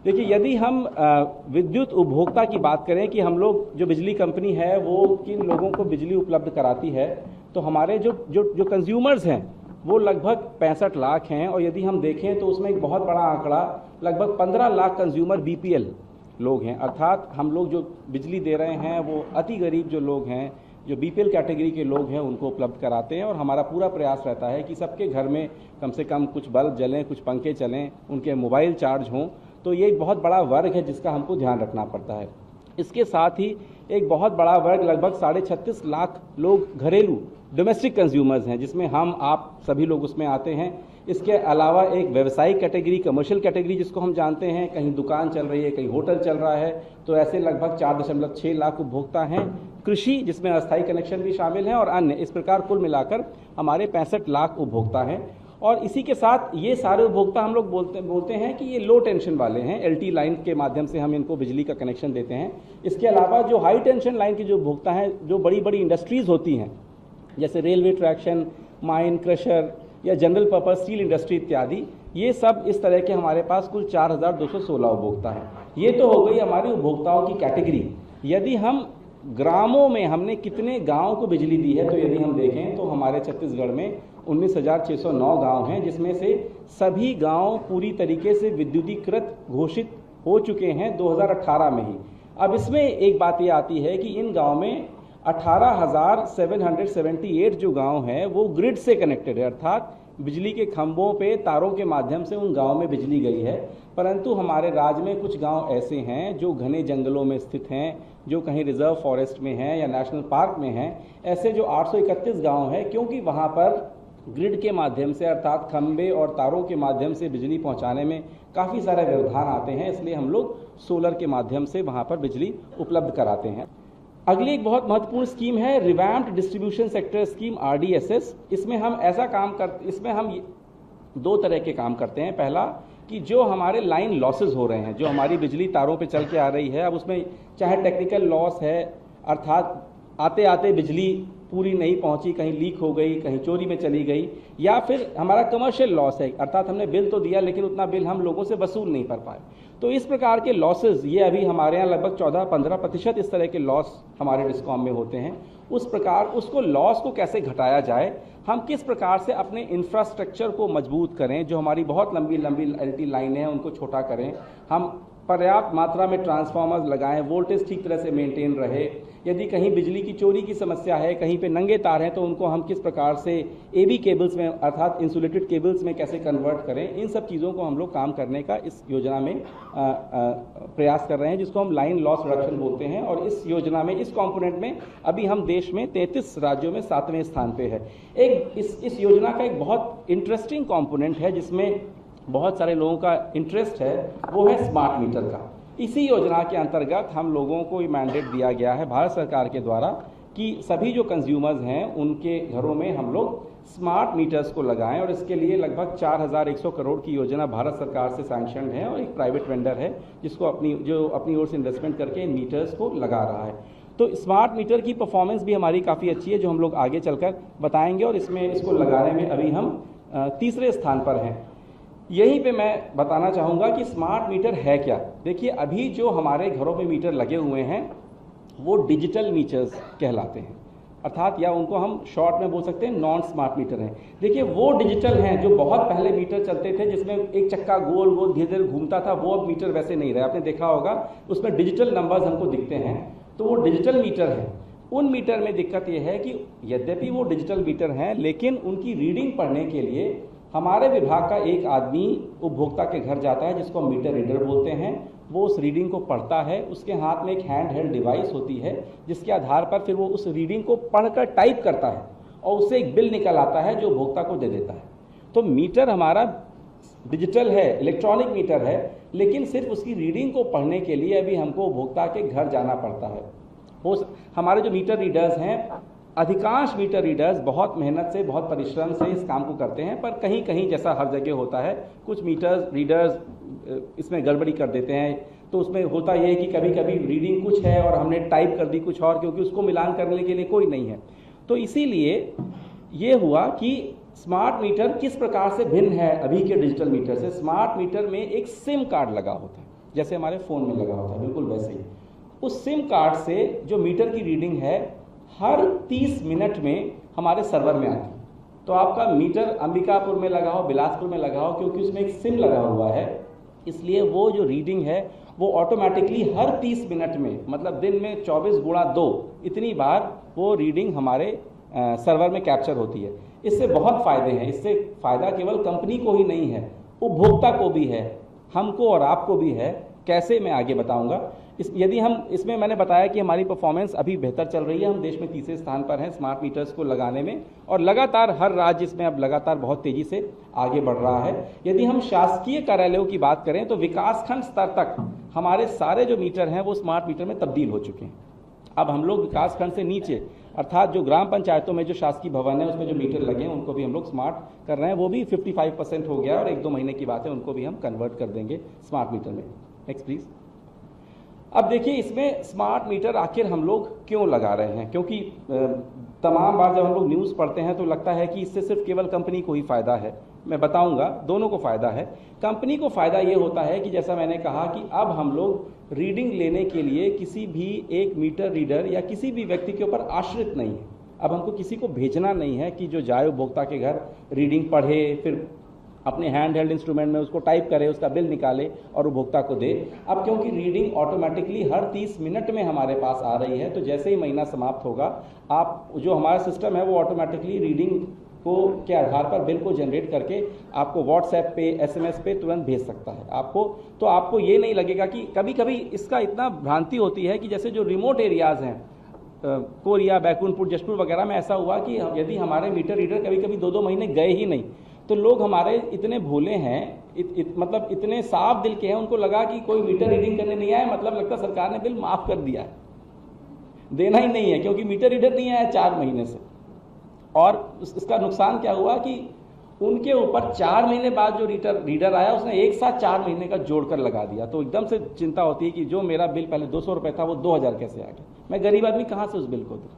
देखिए, यदि हम विद्युत उपभोक्ता की बात करें कि हम लोग जो बिजली कंपनी है वो किन लोगों को बिजली उपलब्ध कराती है, तो हमारे जो जो जो कंज्यूमर्स हैं वो लगभग 65 लाख हैं। और यदि हम देखें तो उसमें एक बहुत बड़ा आंकड़ा लगभग 15 लाख कंज्यूमर बीपीएल लोग हैं, अर्थात हम लोग जो बिजली दे रहे हैं वो अति गरीब जो लोग हैं, जो बीपीएल कैटेगरी के लोग हैं, उनको उपलब्ध कराते हैं। और हमारा पूरा प्रयास रहता है कि सबके घर में कम से कम कुछ बल्ब जलें, कुछ पंखे चलें, उनके मोबाइल चार्ज हों। तो ये एक बहुत बड़ा वर्ग है जिसका हमको ध्यान रखना पड़ता है। इसके साथ ही एक बहुत बड़ा वर्ग लगभग 36.5 लाख लोग घरेलू डोमेस्टिक कंज्यूमर्स हैं, जिसमें हम आप सभी लोग उसमें आते हैं। इसके अलावा एक व्यवसायिक कैटेगरी, कमर्शियल कैटेगरी जिसको हम जानते हैं, कहीं दुकान चल रही है, कहीं होटल चल रहा है, तो ऐसे लगभग 4.6 लाख उपभोक्ता हैं। कृषि जिसमें अस्थायी कनेक्शन भी शामिल हैं और अन्य, इस प्रकार कुल मिलाकर हमारे 65 लाख उपभोक्ता हैं। और इसी के साथ ये सारे उपभोक्ता हम लोग बोलते हैं कि ये लो टेंशन वाले हैं, एलटी लाइन के माध्यम से हम इनको बिजली का कनेक्शन देते हैं। इसके अलावा जो हाई टेंशन लाइन के जो उपभोक्ता हैं, जो बड़ी बड़ी इंडस्ट्रीज होती हैं जैसे रेलवे ट्रैक्शन, माइन, क्रशर या जनरल पर्पज स्टील इंडस्ट्री इत्यादि, ये सब इस तरह के हमारे पास कुल 4216 उपभोक्ता हैं। ये तो हो गई हमारी उपभोक्ताओं की कैटेगरी। यदि हम ग्रामों में हमने कितने गांव को बिजली दी है, तो यदि हम देखें तो हमारे छत्तीसगढ़ में 19,609 गांव हैं, जिसमें से सभी गांव पूरी तरीके से विद्युतीकृत घोषित हो चुके हैं 2018 में ही। अब इसमें एक बात ये आती है कि इन गांव में 18,778 जो गांव हैं वो ग्रिड से कनेक्टेड है, अर्थात बिजली के खंभों पे तारों के माध्यम से उन गांव में बिजली गई है। परंतु हमारे राज्य में कुछ गांव ऐसे हैं जो घने जंगलों में स्थित हैं, जो कहीं रिजर्व फॉरेस्ट में हैं या नेशनल पार्क में हैं। ऐसे जो 831 गांव हैं, क्योंकि वहां पर ग्रिड के माध्यम से अर्थात खंभे और तारों के माध्यम से बिजली पहुंचाने में काफ़ी सारे व्यवधान आते हैं, इसलिए हम लोग सोलर के माध्यम से वहां पर बिजली उपलब्ध कराते हैं। अगली एक बहुत महत्वपूर्ण स्कीम है revamped distribution sector scheme, RDSS। इसमें हम इसमें हम 2 तरह के काम करते हैं। पहला कि जो हमारे लाइन लॉसेस हो रहे हैं, जो हमारी बिजली तारों पे चल के आ रही है, अब उसमें चाहे टेक्निकल लॉस है, अर्थात आते आते बिजली पूरी नहीं पहुंची, कहीं लीक हो गई, कहीं चोरी में चली गई, या फिर हमारा कमर्शियल लॉस है, अर्थात हमने बिल तो दिया लेकिन उतना बिल हम लोगों से वसूल नहीं कर पाए। तो इस प्रकार के लॉसेस, ये अभी हमारे यहाँ लगभग 14-15% इस तरह के लॉस हमारे डिस्कॉम में होते हैं। उस प्रकार उसको लॉस को कैसे घटाया जाए, हम किस प्रकार से अपने इंफ्रास्ट्रक्चर को मजबूत करें, जो हमारी बहुत लंबी लंबी एलटी लाइनें हैं उनको छोटा करें, हम पर्याप्त मात्रा में ट्रांसफार्मर्स लगाएं, वोल्टेज ठीक तरह से मेंटेन रहे। यदि कहीं बिजली की चोरी की समस्या है, कहीं पे नंगे तार हैं, तो उनको हम किस प्रकार से एबी केबल्स में अर्थात इंसुलेटेड केबल्स में कैसे कन्वर्ट करें, इन सब चीज़ों को हम लोग काम करने का इस योजना में प्रयास कर रहे हैं, जिसको हम लाइन लॉस रिडक्शन बोलते हैं। और इस योजना में, इस कॉम्पोनेंट में अभी हम देश में 33 राज्यों में 7वें स्थान पे है। इस योजना का एक बहुत इंटरेस्टिंग कॉम्पोनेंट है जिसमें बहुत सारे लोगों का इंटरेस्ट है, वो है स्मार्ट मीटर का। इसी योजना के अंतर्गत हम लोगों को ये मैंडेट दिया गया है भारत सरकार के द्वारा कि सभी जो कंज्यूमर्स हैं उनके घरों में हम लोग स्मार्ट मीटर्स को लगाएं। और इसके लिए लगभग 4,100 करोड़ की योजना भारत सरकार से सैंक्शन है, और एक प्राइवेट वेंडर है जिसको अपनी ओर से इन्वेस्टमेंट करके इन मीटर्स को लगा रहा है। तो स्मार्ट मीटर की परफॉर्मेंस भी हमारी काफ़ी अच्छी है, जो हम लोग आगे चलकर बताएंगे। और इसको लगाने में अभी हम तीसरे स्थान पर हैं। यहीं पे मैं बताना चाहूँगा कि स्मार्ट मीटर है क्या। देखिए, अभी जो हमारे घरों में मीटर लगे हुए हैं वो डिजिटल मीटर्स कहलाते हैं, अर्थात या उनको हम शॉर्ट में बोल सकते हैं नॉन स्मार्ट मीटर हैं। देखिए, वो डिजिटल हैं जो बहुत पहले मीटर चलते थे जिसमें एक चक्का गोल गोल धीरे धीरे घूमता था, वो अब मीटर वैसे नहीं रहे। आपने देखा होगा उसमें डिजिटल नंबर्स हमको दिखते हैं, तो वो डिजिटल मीटर हैं। उन मीटर में दिक्कत ये है कि यद्यपि वो डिजिटल मीटर हैं, लेकिन उनकी रीडिंग पढ़ने के लिए हमारे विभाग का एक आदमी उपभोक्ता के घर जाता है, जिसको हम मीटर रीडर बोलते हैं। वो उस रीडिंग को पढ़ता है, उसके हाथ में एक हैंड हेल्ड डिवाइस होती है, जिसके आधार पर फिर वो उस रीडिंग को पढ़कर टाइप करता है और उससे एक बिल निकल आता है जो उपभोक्ता को दे देता है। तो मीटर हमारा डिजिटल है, इलेक्ट्रॉनिक मीटर है, लेकिन सिर्फ उसकी रीडिंग को पढ़ने के लिए अभी हमको उपभोक्ता के घर जाना पड़ता है। हमारे जो मीटर रीडर्स हैं, अधिकांश मीटर रीडर्स बहुत मेहनत से, बहुत परिश्रम से इस काम को करते हैं, पर कहीं कहीं जैसा हर जगह होता है, कुछ मीटर रीडर्स इसमें गड़बड़ी कर देते हैं। तो उसमें होता यह है कि कभी कभी रीडिंग कुछ है और हमने टाइप कर दी कुछ और, क्योंकि उसको मिलान करने के लिए कोई नहीं है। तो इसीलिए ये हुआ कि स्मार्ट मीटर किस प्रकार से भिन्न है अभी के डिजिटल मीटर से। स्मार्ट मीटर में एक सिम कार्ड लगा होता है। जैसे हमारे फ़ोन में लगा होता है, बिल्कुल वैसे ही। उस सिम कार्ड से जो मीटर की रीडिंग है हर 30 मिनट में हमारे सर्वर में आती है। तो आपका मीटर अंबिकापुर में लगा हो, बिलासपुर में लगा हो, क्योंकि उसमें एक सिम लगा हुआ है, इसलिए वो जो रीडिंग है वो ऑटोमेटिकली हर 30 मिनट में, मतलब दिन में 24 गुणा 2 इतनी बार वो रीडिंग हमारे सर्वर में कैप्चर होती है। इससे बहुत फ़ायदे हैं। इससे फ़ायदा केवल कंपनी को ही नहीं है, उपभोक्ता को भी है, हमको और आपको भी है। कैसे, मैं आगे बताऊंगा। यदि हम इसमें मैंने बताया कि हमारी परफॉर्मेंस अभी बेहतर चल रही है, हम देश में तीसरे स्थान पर हैं स्मार्ट मीटर्स को लगाने में, और लगातार हर राज्य इसमें अब लगातार बहुत तेज़ी से आगे बढ़ रहा है। यदि हम शासकीय कार्यालयों की बात करें तो विकासखंड स्तर तक हमारे सारे जो मीटर हैं वो स्मार्ट मीटर में तब्दील हो चुके हैं। अब हम लोग विकासखंड से नीचे, अर्थात जो ग्राम पंचायतों में जो शासकीय भवन है उसमें जो मीटर लगे हैं उनको भी हम लोग स्मार्ट कर रहे हैं। वो भी 55% हो गया और 1-2 महीने की बात है, उनको भी हम कन्वर्ट कर देंगे स्मार्ट मीटर में। Next please. अब देखिए, इसमें स्मार्ट मीटर आखिर हम लोग क्यों लगा रहे हैं, क्योंकि तमाम बार जब हम लोग न्यूज़ पढ़ते हैं तो लगता है कि इससे सिर्फ केवल कंपनी को ही फ़ायदा है। मैं बताऊंगा, दोनों को फ़ायदा है। कंपनी को फ़ायदा ये होता है कि जैसा मैंने कहा कि अब हम लोग रीडिंग लेने के लिए किसी भी एक मीटर रीडर या किसी भी व्यक्ति के ऊपर आश्रित नहीं है। अब हमको किसी को भेजना नहीं है कि जो जाए उपभोक्ता के घर रीडिंग पढ़े, फिर अपने हैंड हेल्ड इंस्ट्रूमेंट में उसको टाइप करे, उसका बिल निकाले और उपभोक्ता को दे। अब क्योंकि रीडिंग ऑटोमेटिकली हर 30 मिनट में हमारे पास आ रही है, तो जैसे ही महीना समाप्त होगा, आप जो हमारा सिस्टम है वो ऑटोमेटिकली रीडिंग को के आधार पर बिल को जनरेट करके आपको व्हाट्सएप पे, SMS पे तुरंत भेज सकता है आपको। तो आपको ये नहीं लगेगा कि कभी कभी इसका इतना भ्रांति होती है कि जैसे जो रिमोट एरियाज़ हैं, कोरिया, बैकुंठपुर, जशपुर वगैरह में ऐसा हुआ कि यदि हमारे मीटर रीडर कभी कभी 2-2 महीने गए ही नहीं, तो लोग हमारे इतने भोले हैं, मतलब इतने साफ दिल के हैं, उनको लगा कि कोई मीटर रीडिंग करने नहीं आया, मतलब लगता सरकार ने बिल माफ़ कर दिया है, देना ही नहीं है, क्योंकि मीटर रीडर नहीं आया 4 महीने से। और इसका नुकसान क्या हुआ कि उनके ऊपर 4 महीने बाद जो रीडर आया उसने एक साथ 4 महीने का जोड़कर लगा दिया। तो एकदम से चिंता होती है कि जो मेरा बिल पहले 200 रुपये था वो 2000 कैसे आ गया, मैं गरीब आदमी कहाँ से उस बिल को दूँ।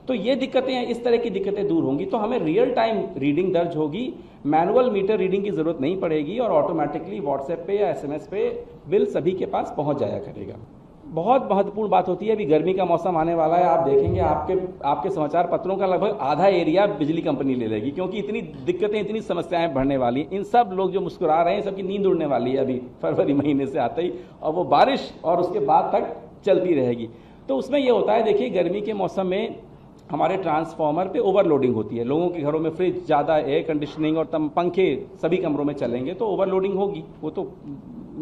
तो ये दिक्कतें हैं, इस तरह की दिक्कतें दूर होंगी तो हमें रियल टाइम रीडिंग दर्ज होगी, मैनुअल मीटर रीडिंग की ज़रूरत नहीं पड़ेगी और ऑटोमेटिकली व्हाट्सएप पे या SMS पे बिल सभी के पास पहुंच जाया करेगा। बहुत महत्वपूर्ण बात होती है, अभी गर्मी का मौसम आने वाला है, आप देखेंगे आपके समाचार पत्रों का लगभग आधा एरिया बिजली कंपनी ले लेगी, क्योंकि इतनी दिक्कतें, इतनी समस्याएं बढ़ने वाली हैं। इन सब लोग जो मुस्कुरा रहे हैं, सबकी नींद उड़ने वाली है अभी फरवरी महीने से आते ही, और वो बारिश और उसके बाद तक चलती रहेगी। तो उसमें ये होता है, देखिए गर्मी के मौसम में हमारे ट्रांसफार्मर पे ओवरलोडिंग होती है। लोगों के घरों में फ्रिज ज़्यादा, एयर कंडीशनिंग और पंखे सभी कमरों में चलेंगे तो ओवरलोडिंग होगी, वो तो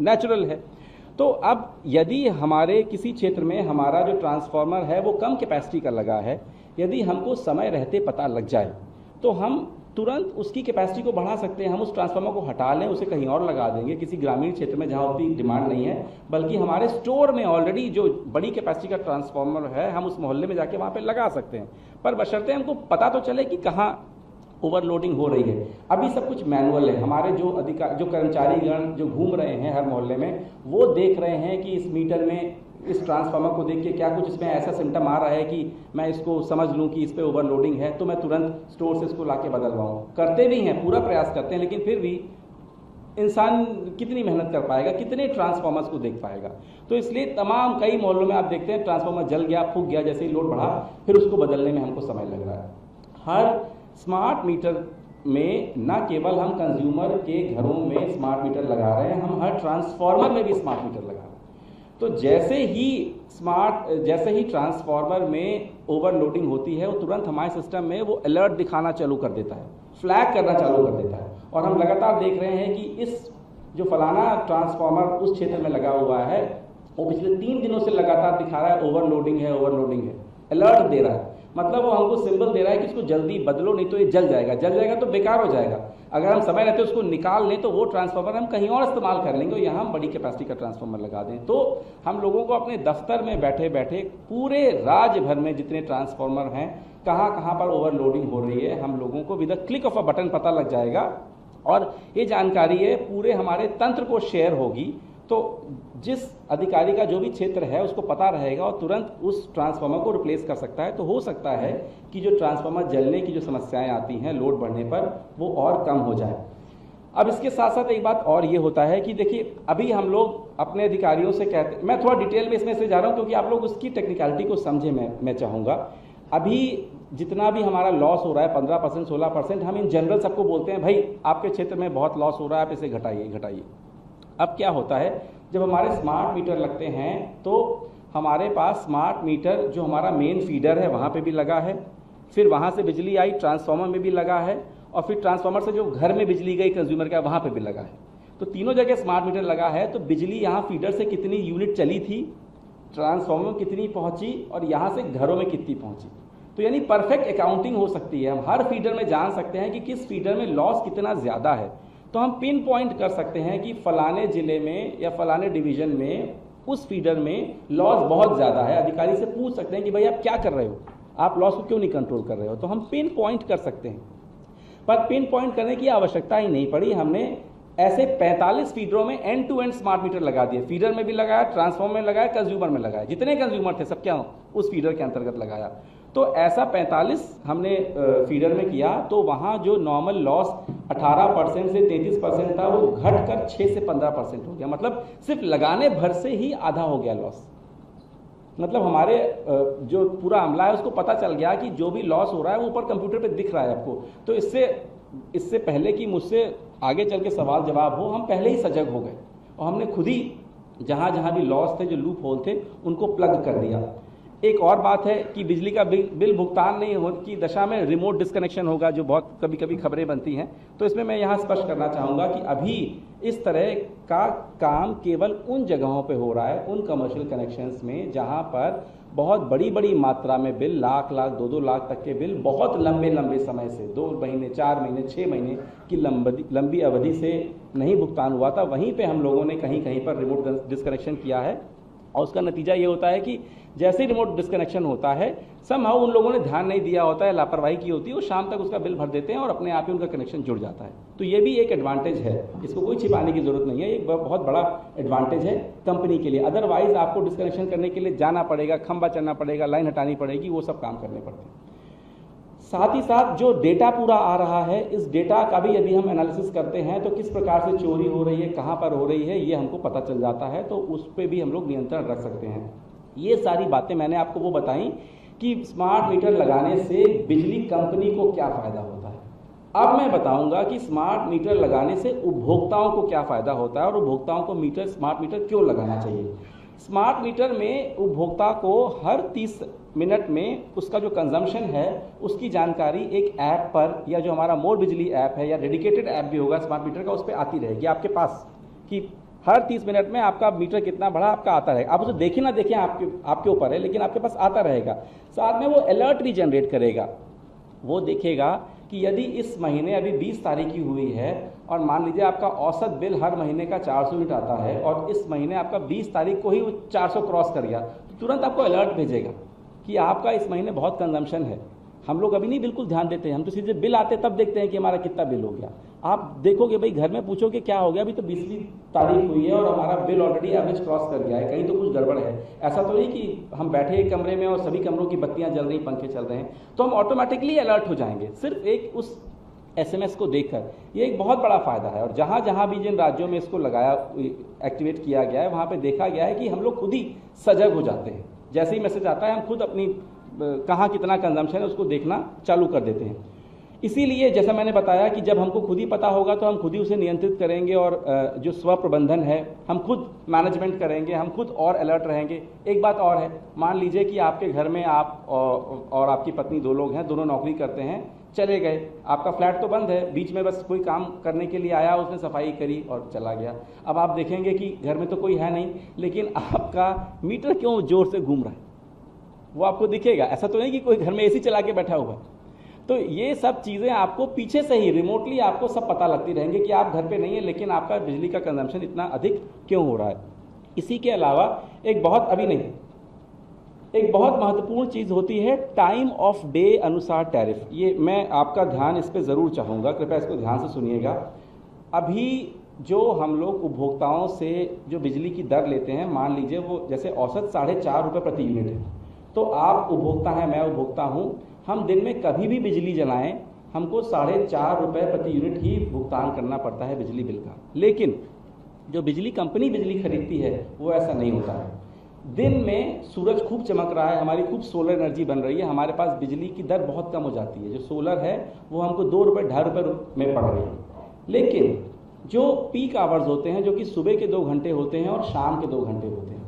नेचुरल है। तो अब यदि हमारे किसी क्षेत्र में हमारा जो ट्रांसफार्मर है वो कम कैपेसिटी का लगा है, यदि हमको समय रहते पता लग जाए तो हम तुरंत उसकी कैपेसिटी को बढ़ा सकते हैं। हम उस ट्रांसफार्मर को हटा लें, उसे कहीं और लगा देंगे, किसी ग्रामीण क्षेत्र में जहाँ उतनी डिमांड नहीं है, बल्कि हमारे स्टोर में ऑलरेडी जो बड़ी कैपेसिटी का ट्रांसफार्मर है हम उस मोहल्ले में जाके वहाँ पे लगा सकते हैं। पर बशर्ते हमको पता तो चले कि कहाँ ओवरलोडिंग हो रही है। अभी सब कुछ मैनुअल है। हमारे जो कर्मचारीगण जो घूम रहे हैं हर मोहल्ले में, वो देख रहे हैं कि इस मीटर में, इस ट्रांसफार्मर को देख के क्या कुछ इसमें ऐसा सिम्टम आ रहा है कि मैं इसको समझ लूं कि इस पे ओवरलोडिंग है, तो मैं तुरंत स्टोर से इसको लाके बदलवाऊं। करते भी हैं, पूरा प्रयास करते हैं, लेकिन फिर भी इंसान कितनी मेहनत कर पाएगा, कितने ट्रांसफार्मर्स को देख पाएगा। तो इसलिए तमाम कई मोहल्लों में आप देखते हैं ट्रांसफार्मर जल गया, फूक गया, जैसे ही लोड बढ़ा फिर उसको बदलने में हमको समय लग रहा है। हर स्मार्ट मीटर में न केवल हम कंज्यूमर के घरों में स्मार्ट मीटर लगा रहे हैं, हम हर ट्रांसफार्मर में भी स्मार्ट मीटर लगा रहे हैं। तो जैसे ही ट्रांसफार्मर में ओवरलोडिंग होती है, वो तुरंत हमारे सिस्टम में वो अलर्ट दिखाना चालू कर देता है, फ्लैग करना चालू कर देता है। और हम लगातार देख रहे हैं कि इस जो फलाना ट्रांसफार्मर उस क्षेत्र में लगा हुआ है वो पिछले 3 दिनों से लगातार दिखा रहा है ओवरलोडिंग है, अलर्ट दे रहा है। मतलब वो हमको सिंबल दे रहा है कि इसको जल्दी बदलो, नहीं तो ये जल जाएगा तो बेकार हो जाएगा। अगर हम समय रहते उसको निकाल लें तो वो ट्रांसफार्मर हम कहीं और इस्तेमाल कर लेंगे और यहाँ हम बड़ी कैपेसिटी का ट्रांसफार्मर लगा दें। तो हम लोगों को अपने दफ्तर में बैठे बैठे पूरे राज्य भर में जितने ट्रांसफार्मर हैं, कहाँ कहाँ पर ओवरलोडिंग हो रही है, हम लोगों को with the click of a button पता लग जाएगा। और ये जानकारी है पूरे हमारे तंत्र को शेयर होगी, तो जिस अधिकारी का जो भी क्षेत्र है उसको पता रहेगा और तुरंत उस ट्रांसफार्मर को रिप्लेस कर सकता है। तो हो सकता है कि जो ट्रांसफार्मर जलने की जो समस्याएं आती हैं लोड बढ़ने पर, वो और कम हो जाए। अब इसके साथ साथ एक बात और ये होता है कि देखिए, अभी हम लोग अपने अधिकारियों से कहते, मैं थोड़ा डिटेल में इसमें से जा रहा हूँ क्योंकि आप लोग उसकी टेक्निकलिटी को समझे, मैं चाहूँगा। अभी जितना भी हमारा लॉस हो रहा है 15%, 16%, हम इन जनरल सबको बोलते हैं भाई आपके क्षेत्र में बहुत लॉस हो रहा है, आप इसे घटाइए। अब क्या होता है, जब हमारे स्मार्ट मीटर लगते हैं तो हमारे पास स्मार्ट मीटर जो हमारा मेन फीडर है वहाँ पे भी लगा है, फिर वहाँ से बिजली आई ट्रांसफार्मर में भी लगा है, और फिर ट्रांसफार्मर से जो घर में बिजली गई कंज्यूमर का वहाँ पे भी लगा है। तो तीनों जगह स्मार्ट मीटर लगा है। तो बिजली यहाँ फीडर से कितनी यूनिट चली थी, ट्रांसफार्मर में कितनी पहुँची, और यहाँ से घरों में कितनी पहुँची। तो यानी परफेक्ट अकाउंटिंग हो सकती है। हम हर फीडर में जान सकते हैं कि किस फीडर में लॉस कितना ज़्यादा है। तो हम पिन पॉइंट कर सकते हैं कि फलाने ज़िले में या फलाने डिवीज़न में उस फीडर में लॉस बहुत ज़्यादा है। अधिकारी से पूछ सकते हैं कि भाई आप क्या कर रहे हो, आप लॉस को क्यों नहीं कंट्रोल कर रहे हो। तो हम पिन पॉइंट कर सकते हैं, पर पिन पॉइंट करने की आवश्यकता ही नहीं पड़ी। हमने ऐसे 45 फीडरों में end to end smart meter लगा दिए। फीडर में भी लगाया, ट्रांसफॉर्मर में लगाया, कंज्यूमर में लगाया, जितने कंज्यूमर थे सब क्या उस फीडर के अंतर्गत लगाया। तो ऐसा 45 हमने फीडर में किया। तो वहाँ जो नॉर्मल लॉस 18% से 33% था वो घटकर 6 से 15% हो गया। मतलब सिर्फ लगाने भर से ही आधा हो गया लॉस। मतलब हमारे जो पूरा अमला है उसको पता चल गया कि जो भी लॉस हो रहा है वो ऊपर कंप्यूटर पे दिख रहा है आपको। तो इससे पहले कि मुझसे आगे चल के सवाल जवाब हो, हम पहले ही सजग हो गए और हमने खुद ही जहाँ जहाँ भी लॉस थे, जो लूप होल थे, उनको प्लग कर दिया। एक और बात है कि बिजली का बिल भुगतान नहीं हो की दशा में रिमोट डिस्कनेक्शन होगा, जो बहुत कभी कभी खबरें बनती हैं। तो इसमें मैं यहाँ स्पष्ट करना चाहूँगा कि अभी इस तरह का काम केवल उन जगहों पे हो रहा है, उन कमर्शियल कनेक्शंस में जहाँ पर बहुत बड़ी बड़ी मात्रा में बिल, लाख 2-2 लाख तक के बिल बहुत लंबे समय से 2 महीने, 4 महीने, 6 महीने की लंबी अवधि से नहीं भुगतान हुआ था। वहीं पे हम लोगों ने कहीं कहीं पर रिमोट डिस्कनेक्शन किया है, और उसका नतीजा ये होता है कि जैसे ही रिमोट डिस्कनेक्शन होता है, समहाउ उन लोगों ने ध्यान नहीं दिया होता है, लापरवाही की होती है, वो शाम तक उसका बिल भर देते हैं और अपने आप ही उनका कनेक्शन जुड़ जाता है। तो ये भी एक एडवांटेज है, इसको कोई छिपाने की जरूरत नहीं है। एक बहुत बड़ा एडवांटेज है कंपनी के लिए। अदरवाइज आपको डिस्कनेक्शन करने के लिए जाना पड़ेगा, खंबा चढ़ना पड़ेगा, लाइन हटानी पड़ेगी, वो सब काम करने पड़ते हैं। साथ ही साथ जो डेटा पूरा आ रहा है, इस डेटा का भी यदि हम एनालिसिस करते हैं तो किस प्रकार से चोरी हो रही है, कहाँ पर हो रही है, ये हमको पता चल जाता है। तो उस पर भी हम लोग नियंत्रण रख सकते हैं। ये सारी बातें मैंने आपको वो बताई कि स्मार्ट मीटर लगाने से बिजली कंपनी को क्या फ़ायदा होता है। अब मैं बताऊंगा कि स्मार्ट मीटर लगाने से उपभोक्ताओं को क्या फ़ायदा होता है और उपभोक्ताओं को स्मार्ट मीटर क्यों लगाना चाहिए। स्मार्ट मीटर में उपभोक्ता को हर 30 मिनट में उसका जो कंजम्पशन है उसकी जानकारी एक ऐप पर, या जो हमारा मोर बिजली ऐप है या डेडिकेटेड ऐप भी होगा स्मार्ट मीटर का, उस पर आती रहेगी आपके पास कि हर 30 मिनट में आपका मीटर कितना बढ़ा आपका आता रहेगा। आप उसे देखें ना देखें आपके ऊपर है, लेकिन आपके पास आता रहेगा। साथ में वो अलर्ट भी जनरेट करेगा। वो देखेगा कि यदि इस महीने अभी 20 तारीख की हुई है और मान लीजिए आपका औसत बिल हर महीने का 400 यूनिट आता है और इस महीने आपका 20 तारीख को ही वो 400 क्रॉस कर गया, तो तुरंत आपको अलर्ट भेजेगा कि आपका इस महीने बहुत कंजम्पशन है। हम लोग अभी नहीं बिल्कुल ध्यान देते हैं, हम तो सीधे बिल आते तब देखते हैं कि हमारा कितना बिल हो गया। आप देखोगे भाई, घर में पूछोगे क्या हो गया, अभी तो 20वीं तारीख हुई है और हमारा बिल ऑलरेडी एवरेज क्रॉस कर गया है, कहीं तो कुछ गड़बड़ है। ऐसा तो नहीं कि हम बैठे एक कमरे में और सभी कमरों की बत्तियां जल रही, पंखे चल रहे हैं, तो हम ऑटोमेटिकली अलर्ट हो जाएंगे सिर्फ एक उस SMS को देखकर। ये एक बहुत बड़ा फायदा है। और जहाँ जहाँ भी जिन राज्यों में इसको लगाया, एक्टिवेट किया गया है, वहाँ पे देखा गया है कि हम लोग खुद ही सजग हो जाते हैं। जैसे ही मैसेज आता है हम खुद अपनी कहाँ कितना कंजम्पशन है उसको देखना चालू कर देते हैं। इसीलिए जैसा मैंने बताया कि जब हमको खुद ही पता होगा तो हम खुद ही उसे नियंत्रित करेंगे और जो स्व प्रबंधन है हम खुद मैनेजमेंट करेंगे, हम खुद और अलर्ट रहेंगे। एक बात और है, मान लीजिए कि आपके घर में आप और आपकी पत्नी 2 लोग हैं, दोनों नौकरी करते हैं, चले गए, आपका फ्लैट तो बंद है, बीच में बस कोई काम करने के लिए आया, उसने सफाई करी और चला गया। अब आप देखेंगे कि घर में तो कोई है नहीं, लेकिन आपका मीटर क्यों जोर से घूम रहा है, वो आपको दिखेगा। ऐसा तो नहीं कि कोई घर में AC चला के बैठा हुआ। तो ये सब चीज़ें आपको पीछे से ही रिमोटली आपको सब पता लगती रहेंगे कि आप घर पे नहीं है, लेकिन आपका बिजली का कंजम्पशन इतना अधिक क्यों हो रहा है। इसी के अलावा एक बहुत महत्वपूर्ण चीज़ होती है टाइम ऑफ डे अनुसार टैरिफ। ये मैं आपका ध्यान इस पर ज़रूर चाहूँगा, कृपया इसको ध्यान से सुनिएगा। अभी जो हम लोग उपभोक्ताओं से जो बिजली की दर लेते हैं, मान लीजिए वो जैसे औसत 4.5 रुपये प्रति यूनिट है, तो आप उपभोक्ता हैं, मैं उपभोक्ता हूँ, हम दिन में कभी भी बिजली जलाएं हमको 4.5 रुपये प्रति यूनिट ही भुगतान करना पड़ता है बिजली बिल का। लेकिन जो बिजली कंपनी बिजली खरीदती है वो ऐसा नहीं होता है। दिन में सूरज खूब चमक रहा है, हमारी खूब सोलर एनर्जी बन रही है, हमारे पास बिजली की दर बहुत कम हो जाती है। जो सोलर है वो हमको 2 रुपये 2.5 रुपये में पड़ रही है। लेकिन जो पीक आवर्स होते हैं, जो कि सुबह के 2 घंटे होते हैं और शाम के 2 घंटे होते हैं,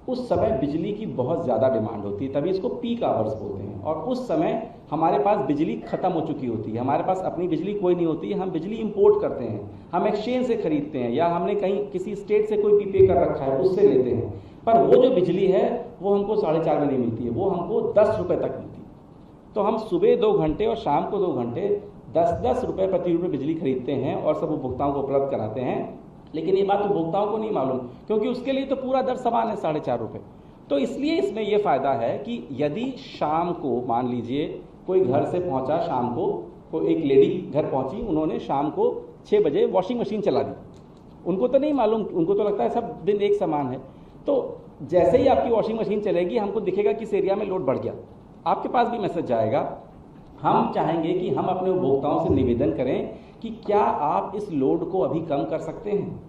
उस समय बिजली की बहुत ज़्यादा डिमांड होती है, तभी इसको पीक आवर्स बोलते हैं। और उस समय हमारे पास बिजली खत्म हो चुकी होती है, हमारे पास अपनी बिजली कोई नहीं होती है, हम बिजली इंपोर्ट करते हैं, हम एक्सचेंज से खरीदते हैं, या हमने कहीं किसी स्टेट से कोई पीपीए कर रखा है उससे लेते हैं। पर वो जो बिजली है वो हमको 4.5 में नहीं मिलती है, वो हमको 10 रुपये तक मिलती है। तो हम सुबह 2 घंटे और शाम को 2 घंटे 10-10 रुपये प्रति यूनिट बिजली खरीदते हैं और सब उपभोक्ताओं को उपलब्ध कराते हैं। लेकिन ये बात उपभोक्ताओं को नहीं मालूम, क्योंकि उसके लिए तो पूरा दर समान है 4.5 रुपये। तो इसलिए इसमें यह फ़ायदा है कि यदि शाम को मान लीजिए कोई घर से पहुंचा, शाम को कोई एक लेडी घर पहुंची, उन्होंने शाम को 6 बजे वॉशिंग मशीन चला दी, उनको तो नहीं मालूम, उनको तो लगता है सब दिन एक समान है। तो जैसे ही आपकी वॉशिंग मशीन चलेगी हमको दिखेगा किस एरिया में लोड बढ़ गया, आपके पास भी मैसेज जाएगा। हम चाहेंगे कि हम अपने उपभोक्ताओं से निवेदन करें कि क्या आप इस लोड को अभी कम कर सकते हैं।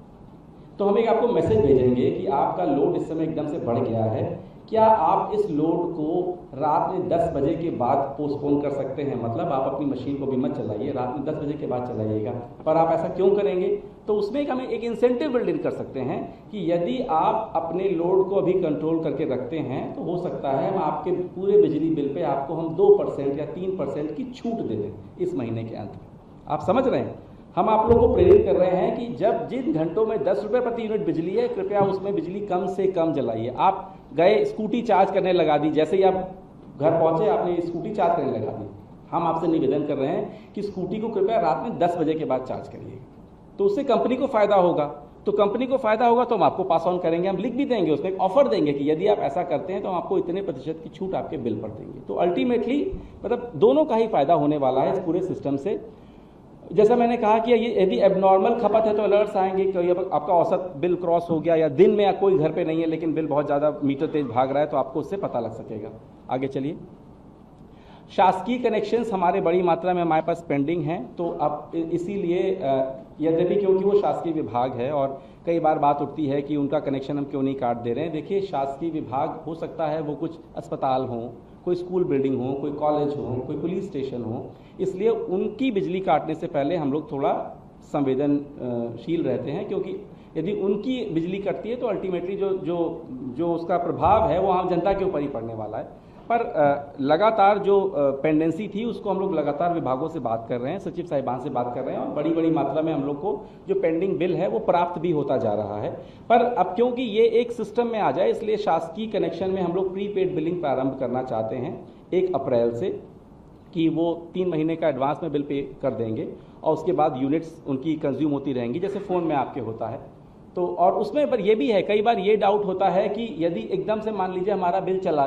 तो हम एक आपको मैसेज भेजेंगे कि आपका लोड इस समय एकदम से बढ़ गया है, क्या आप इस लोड को रात में 10 बजे के बाद पोस्टपोन कर सकते हैं। मतलब आप अपनी मशीन को भी मत चलाइए, रात में 10 बजे के बाद चलाइएगा। पर आप ऐसा क्यों करेंगे, तो उसमें हमें एक इंसेंटिव बिल्ड इन कर सकते हैं कि यदि आप अपने लोड को अभी कंट्रोल करके रखते हैं तो हो सकता है हम आपके पूरे बिजली बिल पे आपको हम 2% या 3% की छूट दे दें इस महीने के अंत में। आप समझ रहे हैं, हम आप लोगों को प्रेरित कर रहे हैं कि जब जिन घंटों में 10 रुपये प्रति यूनिट बिजली है, कृपया उसमें बिजली कम से कम जलाइए। आप गए स्कूटी चार्ज करने लगा दी, जैसे ही आप घर पहुंचे आपने स्कूटी चार्ज करने लगा दी, हम आपसे निवेदन कर रहे हैं कि स्कूटी को कृपया रात में 10 बजे के बाद चार्ज करिए। तो उससे कंपनी को फायदा होगा, तो कंपनी को फायदा होगा तो हम आपको पास ऑन करेंगे, हम लिख भी देंगे, उसमें एक ऑफर देंगे कि यदि आप ऐसा करते हैं तो हम आपको इतने प्रतिशत की छूट आपके बिल पर देंगे। तो अल्टीमेटली मतलब दोनों का ही फायदा होने वाला है इस पूरे सिस्टम से। जैसा मैंने कहा कि यदि एबनॉर्मल खपत है तो अलर्ट्स आएंगे कि आपका औसत बिल क्रॉस हो गया, या दिन में कोई घर पे नहीं है लेकिन बिल बहुत ज़्यादा मीटर तेज भाग रहा है, तो आपको उससे पता लग सकेगा। आगे चलिए। शासकीय कनेक्शंस हमारे बड़ी मात्रा में हमारे पास पेंडिंग हैं, तो अब इसीलिए यद्यपि क्योंकि वो शासकीय विभाग है और कई बार बात उठती है कि उनका कनेक्शन हम क्यों नहीं काट दे रहे हैं। देखिए, शासकीय विभाग हो सकता है वो कुछ अस्पताल हों, कोई स्कूल बिल्डिंग हो, कोई कॉलेज हो, कोई पुलिस स्टेशन हो, इसलिए उनकी बिजली काटने से पहले हम लोग थोड़ा संवेदनशील रहते हैं, क्योंकि यदि उनकी बिजली कटती है तो अल्टीमेटली जो उसका प्रभाव है वो आम जनता के ऊपर ही पड़ने वाला है। पर लगातार जो पेंडेंसी थी उसको हम लोग लगातार विभागों से बात कर रहे हैं, सचिव साहिबान से बात कर रहे हैं, और बड़ी बड़ी मात्रा में हम लोग को जो पेंडिंग बिल है वो प्राप्त भी होता जा रहा है। पर अब क्योंकि ये एक सिस्टम में आ जाए, इसलिए शासकीय कनेक्शन में हम लोग प्रीपेड बिलिंग प्रारंभ करना चाहते हैं 1 अप्रैल से, कि वो 3 महीने का एडवांस में बिल पे कर देंगे और उसके बाद यूनिट्स उनकी कंज्यूम होती रहेंगी, जैसे फ़ोन में आपके होता है। तो और उसमें पर ये भी है, कई बार ये डाउट होता है कि यदि एकदम से मान लीजिए हमारा बिल चला,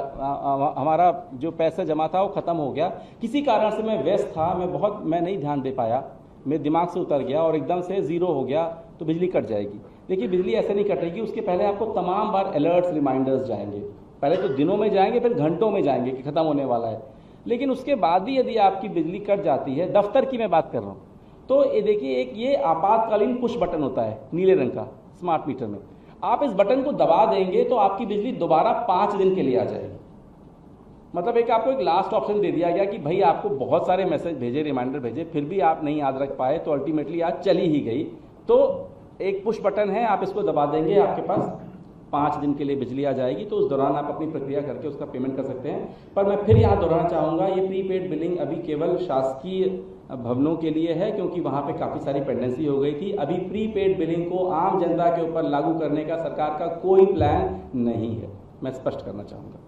हमारा जो पैसा जमा था वो ख़त्म हो गया, किसी कारण से मैं व्यस्त था, मैं नहीं ध्यान दे पाया, मेरे दिमाग से उतर गया और एकदम से ज़ीरो हो गया, तो बिजली कट जाएगी। देखिए, बिजली ऐसे नहीं कटेगी, उसके पहले आपको तमाम बार अलर्ट्स रिमाइंडर्स जाएंगे। पहले तो दिनों में जाएंगे, फिर घंटों में जाएंगे कि ख़त्म होने वाला है। लेकिन उसके बाद भी यदि आपकी बिजली कट जाती है, दफ्तर की मैं बात कर रहा हूँ, तो ये देखिए, एक ये आपातकालीन पुश बटन होता है नीले रंग का स्मार्ट मीटर में, आप इस बटन को दबा देंगे तो आपकी बिजली दोबारा 5 दिन के लिए आ जाएगी। मतलब एक आपको एक लास्ट ऑप्शन दे दिया गया कि भाई आपको बहुत सारे मैसेज भेजे, रिमाइंडर भेजे, फिर भी आप नहीं याद रख पाए, तो अल्टीमेटली आज चली ही गई, तो एक पुश बटन है, आप इसको दबा देंगे, आपके पास 5 दिन के लिए बिजली आ जाएगी। तो उस दौरान आप अपनी प्रक्रिया करके उसका पेमेंट कर सकते हैं। पर मैं फिर यहाँ दोहराना चाहूँगा, ये प्रीपेड बिलिंग अभी केवल शासकीय भवनों के लिए है, क्योंकि वहाँ पे काफ़ी सारी पेंडेंसी हो गई थी। अभी प्रीपेड बिलिंग को आम जनता के ऊपर लागू करने का सरकार का कोई प्लान नहीं है, मैं स्पष्ट करना चाहूँगा।